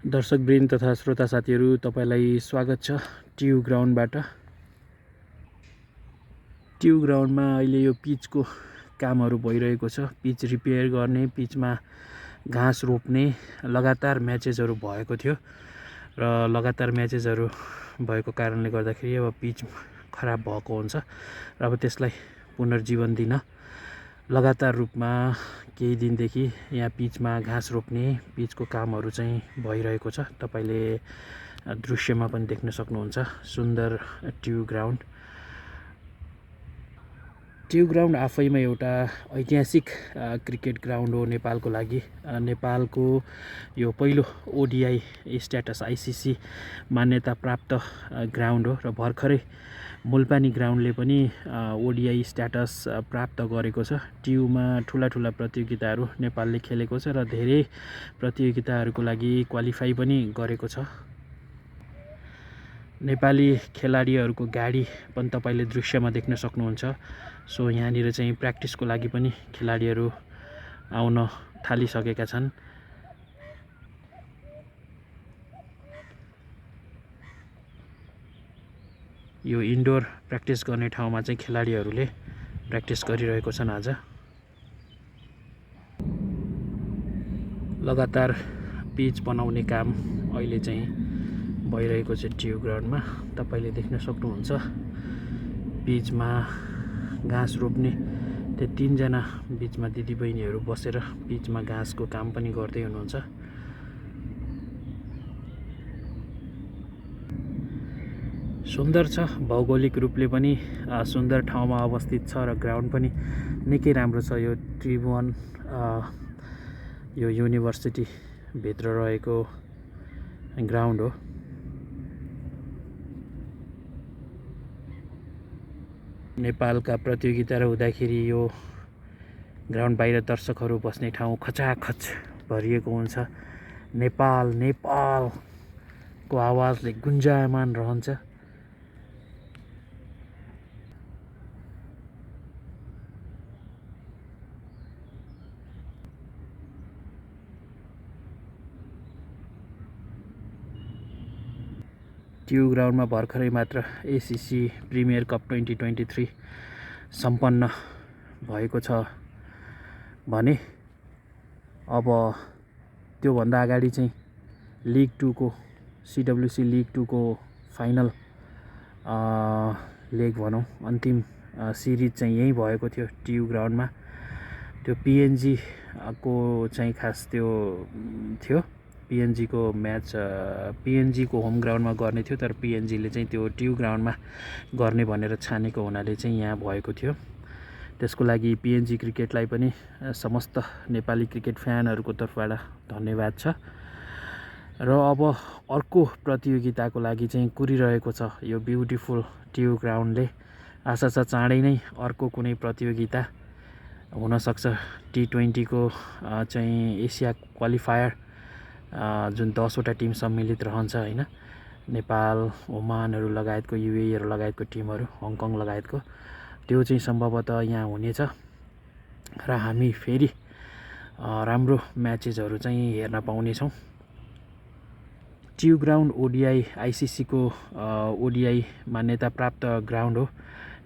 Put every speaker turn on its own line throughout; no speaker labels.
दर्शकवृन्द तथा श्रोता साथीहरू तपाईलाई स्वागत छ ट्यु ग्राउन्डबाट। ट्यु ग्राउन्डमा अहिले यो पिचको कामहरू भइरहेको छ। पिच रिपेयर गर्ने, पिचमा घाँस रोप्ने लगातार म्याचेसहरू भएको थियो र लगातार म्याचेसहरू भएको कारणले गर्दाखेरि अब पिच खराब भएको हुन्छ र अब त्यसलाई पुनर्जीवन दिन लगातार रूपमा केही दिनदेखि यहाँ पिचमा घाँस रोप्ने पिचको कामहरू चाहिँ भइरहेको छ। तपाईले दृश्यमा पनि देख्न सक्नुहुन्छ सुन्दर ट्यु ग्राउन्ड। ट्यु ग्राउन्ड आफैमा एउटा ऐतिहासिक क्रिकेट ग्राउन्ड हो नेपालको लागि। नेपालको यो पहिलो ओडिआई स्ट्याटस आइसिसी मान्यता प्राप्त ग्राउन्ड हो र भर्खरै मुलपानी ग्राउन्डले पनि ओडिआई स्ट्याटस प्राप्त गरेको छ। ट्युमा ठुला प्रतियोगिताहरू नेपालले खेलेको छ र धेरै प्रतियोगिताहरूको लागि क्वालिफाई पनि गरेको छ। नेपाली खेलाडीहरूको गाडी पनि तपाईले दृश्यमा देख्न सक्नुहुन्छ। सो यहाँनिर चाहिँ प्र्याक्टिसको लागि पनि खेलाडीहरू आउन थालिसकेका छन्। यो इन्डोर प्र्याक्टिस गर्ने ठाउँमा चाहिँ खेलाडीहरूले प्र्याक्टिस गरिरहेको छन्। आज लगातार पिच बनाउने काम अहिले चाहिँ भइरहेको छ ट्यु ग्राउन्डमा। तपाईले देख्न सक्नुहुन्छ पिचमा घाँस रोप्ने त्यो 3 जना बिचमा दिदीबहिनीहरू बसेर पिचमा घाँसको काम पनि गर्दै हुनुहुन्छ। सुन्दर छ, भौगोलिक रूपले पनि सुन्दर ठाउँमा अवस्थित छ र ग्राउन्ड पनि निकै राम्रो छ। यो त्रिभुवन यो युनिभर्सिटी भित्र रहेको ग्राउन्ड हो। नेपालका प्रतियोगिताहरू हुँदाखेरि यो ग्राउन्ड बाहिर दर्शकहरू बस्ने ठाउँ खचाखच भरिएको हुन्छ। नेपाल नेपालको आवाजले गुन्जायमान रहन्छ। ट्यु ग्राउन्डमा भर्खरै मात्र एसिसी प्रिमियर कप 2023 सम्पन्न भएको छ भने अब त्योभन्दा अगाडि चाहिँ लिग 2 को सिडब्ल्युसी लिग 2 को फाइनल लेग भनौँ अन्तिम सिरिज चाहिँ यहीँ भएको थियो ट्यु ग्राउन्डमा। त्यो पिएनजी को चाहिँ खास त्यो थियो। पिएनजी को म्याच पिएनजी को होम ग्राउन्डमा गर्ने थियो, तर पिएनजीले चाहिँ त्यो ट्यु ग्राउन्डमा गर्ने भनेर छानेको हुनाले चाहिँ यहाँ भएको थियो। त्यसको लागि पिएनजी क्रिकेटलाई पनि समस्त नेपाली क्रिकेट फ्यानहरूको तर्फबाट धन्यवाद छ। र अब अर्को प्रतियोगिताको लागि चाहिँ कुरिरहेको छ यो ब्युटिफुल ट्यु ग्राउन्डले। आशा छ चाँडै नै अर्को कुनै प्रतियोगिता हुनसक्छ। T20 को चाहिँ एसिया क्वालिफायर जुन 10 वटा टिम सम्मिलित रहन्छ हैन, नेपाल, ओमानहरू लगायतको, युएईहरू लगायतको टिमहरू, हङकङ लगायतको, त्यो चाहिँ सम्भवतः यहाँ हुनेछ र हामी फेरि राम्रो म्याचेसहरू चाहिँ हेर्न पाउनेछौँ। ट्यु ग्राउन्ड ओडिआई आइसिसी को ओडिआई मान्यता प्राप्त ग्राउन्ड हो।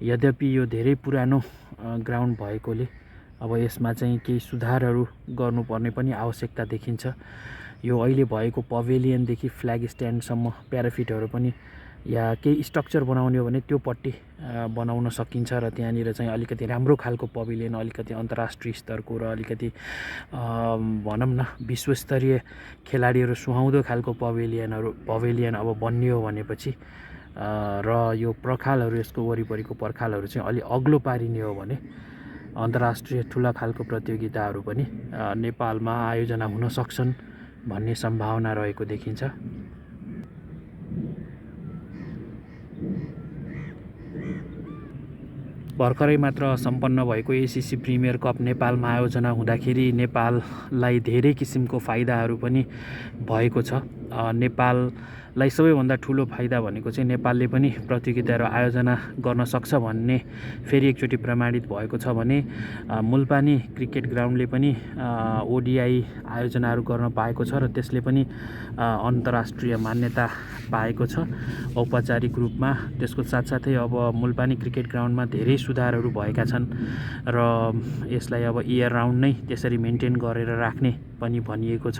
यद्यपि यो धेरै पुरानो ग्राउन्ड भएकोले अब यसमा चाहिँ केही सुधारहरू गर्नुपर्ने पनि आवश्यकता देखिन्छ। यो अहिले भएको पवेलियनदेखि फ्ल्याग स्ट्यान्डसम्म प्याराफिटहरू पनि या केही स्ट्रक्चर बनाउने हो भने त्यो पट्टि बनाउन सकिन्छ र त्यहाँनिर चाहिँ अलिकति राम्रो खालको पवेलियन, अलिकति अन्तर्राष्ट्रिय स्तरको र अलिकति भनौँ न विश्वस्तरीय खेलाडीहरू सुहाउँदो खालको पवेलियन अब बन्ने हो भनेपछि र यो पर्खालहरू, यसको वरिपरिको पर्खालहरू चाहिँ अलि अग्लो पारिने हो भने अन्तर्राष्ट्रिय ठुला खालको प्रतियोगिताहरू पनि नेपालमा आयोजना हुन सक्छन् भन्ने सम्भावना रहेको देखिन्छ। भर्खरै मात्र सम्पन्न भएको एसिसी प्रिमियर कप नेपालमा आयोजना हुँदाखेरि नेपाललाई धेरै किसिमको फाइदाहरू पनि भएको छ। नेपाललाई सबैभन्दा ठुलो फाइदा भनेको चाहिँ नेपालले पनि प्रतियोगिताहरू आयोजना गर्न सक्छ भन्ने फेरि एकचोटि प्रमाणित भएको छ भने मुलपानी क्रिकेट ग्राउन्डले पनि ओडिआई आयोजनाहरू गर्न पाएको छ र त्यसले पनि अन्तर्राष्ट्रिय मान्यता पाएको छ औपचारिक रूपमा। त्यसको साथसाथै अब मुलपानी क्रिकेट ग्राउन्डमा धेरै सुधारहरू भएका छन् र यसलाई अब इयर राउन्ड नै त्यसरी मेन्टेन गरेर राख्ने पनि भनिएको छ।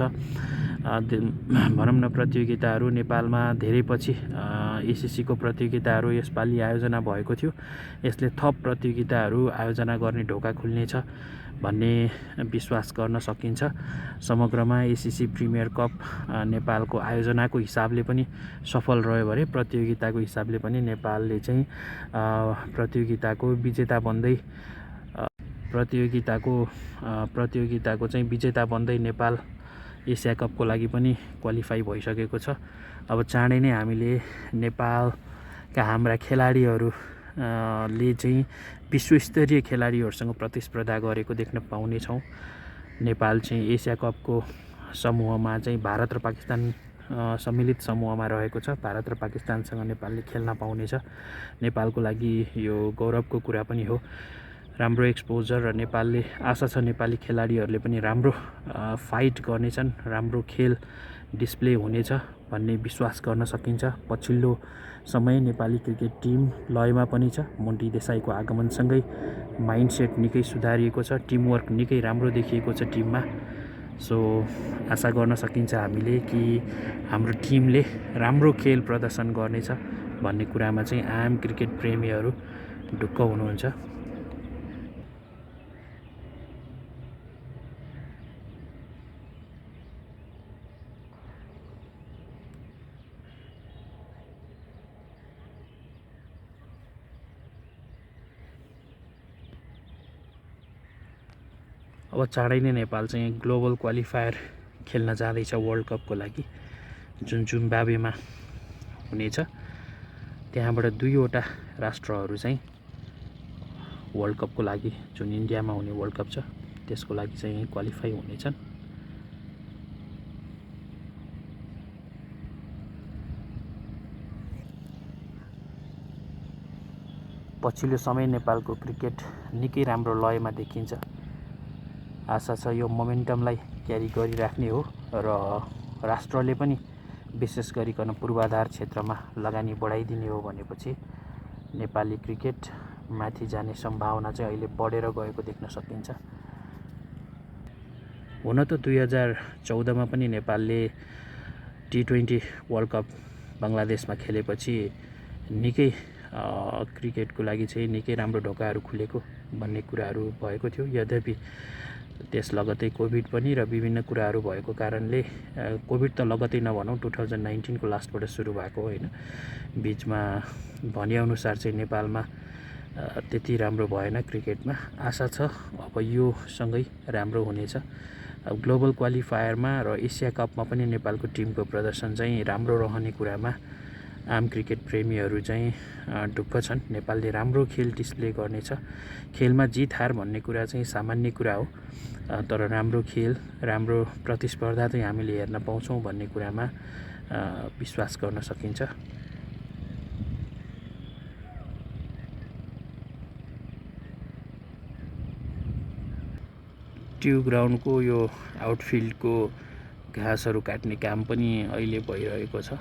भनौँ न प्रतियोगिताहरू नेपालमा धेरै पछि एसिसीको प्रतियोगिताहरू यसपालि आयोजना भएको थियो। यसले थप प्रतियोगिताहरू आयोजना गर्ने ढोका खुल्नेछ भन्ने विश्वास गर्न सकिन्छ। समग्रमा एसिसी प्रिमियर कप नेपालको आयोजनाको हिसाबले पनि सफल रह्यो भने प्रतियोगिताको हिसाबले पनि नेपालले चाहिँ प्रतियोगिताको चाहिँ विजेता बन्दै नेपाल एसिया कपको लागि पनि क्वालिफाई भइसकेको छ। अब चाँडै नै हामीले नेपालका हाम्रा खेलाडीहरू ले चाहिँ विश्वस्तरीय खेलाडीहरूसँग प्रतिस्पर्धा गरेको देख्न पाउनेछौँ। नेपाल चाहिँ एसिया कपको समूहमा चाहिँ भारत र पाकिस्तान सम्मिलित समूहमा रहेको छ। भारत र पाकिस्तानसँग नेपालले खेल्न पाउनेछ। नेपालको लागि यो गौरवको कुरा पनि हो। राम्रो एक्सपोजर र नेपालले आशा छ नेपाली खेलाडीहरूले पनि राम्रो फाइट गर्नेछन्, राम्रो खेल डिस्प्ले हुनेछ भन्ने विश्वास गर्न सकिन्छ। पछिल्लो समय नेपाली क्रिकेट टिम लयमा पनि छ। मोन्टी देसाईको आगमनसँगै माइन्डसेट निकै सुधारिएको छ, टिमवर्क निकै राम्रो देखिएको छ टिममा। सो आशा गर्न सकिन्छ हामीले कि हाम्रो टिमले राम्रो खेल प्रदर्शन गर्नेछ भन्ने कुरामा चाहिँ आम क्रिकेट प्रेमीहरू ढुक्क हुनुहुन्छ। अब चाँडै नै नेपाल चाहिँ ग्लोबल क्वालिफायर खेल्न जाँदैछ वर्ल्ड कपको लागि, जुन जिम्बाब्वेमा हुनेछ। त्यहाँबाट 2वटा राष्ट्रहरू चाहिँ वर्ल्ड कपको लागि, जुन इन्डियामा हुने वर्ल्ड कप छ त्यसको लागि चाहिँ क्वालिफाई हुनेछन्। पछिल्लो समय नेपालको क्रिकेट निकै राम्रो लयमा देखिन्छ। आशा छ यो मोमेन्टमलाई क्यारी गरिराख्ने हो र राष्ट्रले पनि विशेष गरिकन पूर्वाधार क्षेत्रमा लगानी बढाइदिने हो भनेपछि नेपाली क्रिकेट माथि जाने सम्भावना चाहिँ अहिले बढेर गएको देख्न सकिन्छ। हुन त 2014मा पनि नेपालले T20 वर्ल्ड कप बङ्गलादेशमा खेलेपछि निकै क्रिकेटको लागि चाहिँ निकै राम्रो ढोकाहरू खुलेको भन्ने कुराहरू भएको थियो। यद्यपि त्यस लगतै कोभिड पनि र विभिन्न कुराहरू भएको कारणले, कोभिड त लगतै नभनौँ 2019को लास्टबाट सुरु भएको होइन, बिचमा भनेअनुसार चाहिँ नेपालमा त्यति राम्रो भएन क्रिकेटमा। आशा छ अब यो सँगै राम्रो हुनेछ। ग्लोबल क्वालिफायरमा र एसिया कपमा पनि नेपालको टिमको प्रदर्शन चाहिँ राम्रो रहने कुरामा आम क्रिकेट प्रेमीहरू चाहिँ ढुक्क छन्। नेपालले राम्रो खेल डिस्प्ले गर्नेछ। खेलमा जित हार भन्ने कुरा चाहिँ सामान्य कुरा हो, तर राम्रो खेल, राम्रो प्रतिस्पर्धा चाहिँ हामीले हेर्न पाउँछौँ भन्ने कुरामा विश्वास गर्न सकिन्छ। ट्यु ग्राउन्डको यो आउटफिल्डको घाँसहरू काट्ने काम पनि अहिले भइरहेको छ।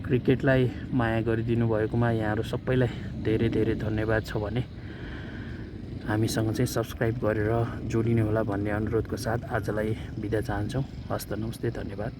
क्रिकेटलाई माया गरिदिनु भएकोमा यहाँहरू सबैलाई धेरै धेरै धन्यवाद छ भने हामीसँग चाहिँ सब्सक्राइब गरेर जोडिने होला भन्ने अनुरोधको साथ आजलाई बिदा चाहन्छौँ। हस्त नमस्ते, धन्यवाद।